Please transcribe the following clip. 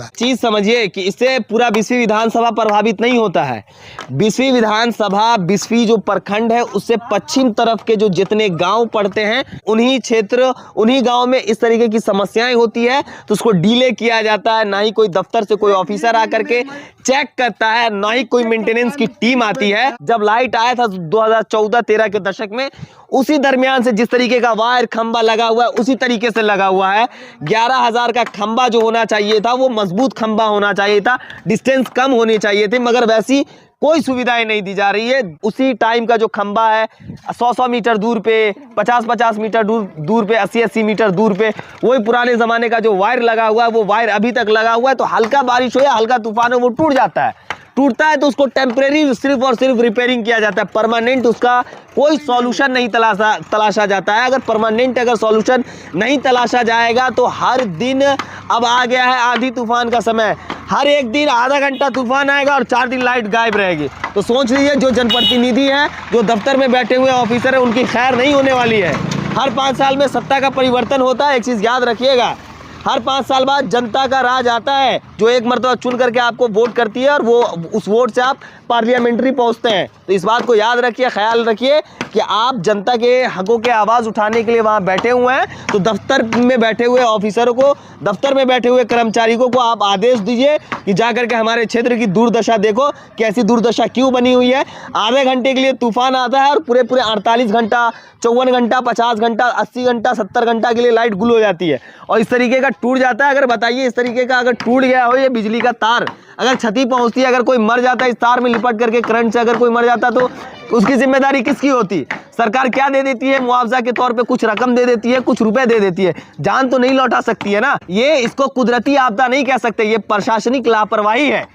चीज समझिए कि इससे पूरा बिस्फी विधानसभा प्रभावित नहीं होता है। बिस्फी विधानसभा, बिस्फी जो प्रखंड है उससे पश्चिम तरफ के जो जितने गांव पड़ते हैं उन्हीं क्षेत्र, उन्हीं गांव में इस तरीके की समस्याएं होती है, तो उसको डिले किया जाता है। ना ही कोई दफ्तर से कोई ऑफिसर आकर के चेक करता है, ना ही कोई मेंटेनेंस की टीम आती है। जब लाइट आया था 2014-13 के दशक में, उसी दरमियान से जिस तरीके का वायर खंबा लगा हुआ है उसी तरीके से लगा हुआ है। 11,000 का खंबा जो होना चाहिए था वो मजबूत खंबा होना चाहिए था, डिस्टेंस कम होनी चाहिए थी, मगर वैसी कोई सुविधाएं नहीं दी जा रही है। उसी टाइम का जो खंबा है 100-100 मीटर दूर पे, 50-50 मीटर दूर पे, 80-80 मीटर दूर पे वही पुराने जमाने का जो वायर लगा हुआ है वो वायर अभी तक लगा हुआ है। तो हल्का बारिश हो या हल्का तूफान हो वो टूट जाता है। टूटता है तो उसको टेम्परेरी सिर्फ और सिर्फ रिपेयरिंग किया जाता है, परमानेंट उसका कोई सॉल्यूशन नहीं तलाशा जाता है। अगर परमानेंट सॉल्यूशन नहीं तलाशा जाएगा तो हर दिन, अब आ गया है आंधी तूफान का समय, हर एक दिन आधा घंटा तूफान आएगा और 4 दिन लाइट गायब रहेगी। तो सोच लीजिए जो जनप्रतिनिधि है, जो दफ्तर में बैठे हुए ऑफिसर है, उनकी खैर नहीं होने वाली है। हर 5 साल में सत्ता का परिवर्तन होता है, एक चीज़ याद रखिएगा, हर 5 साल बाद जनता का राज आता है, जो एक मर्तबा चुन करके आपको वोट करती है और वो उस वोट से आप पार्लियामेंट्री पहुंचते हैं। तो इस बात को याद रखिए, ख्याल रखिए कि आप जनता के हकों के आवाज़ उठाने के लिए वहाँ बैठे हुए हैं। तो दफ्तर में बैठे हुए ऑफिसरों को, दफ्तर में बैठे हुए कर्मचारियों को आप आदेश दीजिए कि जा करके हमारे क्षेत्र की दुर्दशा देखो, कैसी दुर्दशा क्यों बनी हुई है। आधे घंटे के लिए तूफान आता है और पूरे 48 घंटा, 54 घंटा, 50 घंटा, 80 घंटा, 70 घंटा के लिए लाइट गुल हो जाती है और इस तरीके का टूट जाता है। अगर बताइए, इस तरीके का अगर टूट गया हो ये बिजली का तार, अगर क्षति पहुंचती है, अगर कोई मर जाता है इस तार में लिपट करके, करंट से अगर कोई मर जाता तो उसकी जिम्मेदारी किसकी होती? सरकार क्या दे देती है? मुआवजा के तौर पे कुछ रकम दे देती है, कुछ रुपए दे देती है, जान तो नहीं लौटा सकती है ना। ये इसको कुदरती आपदा नहीं कह सकते, ये प्रशासनिक लापरवाही है।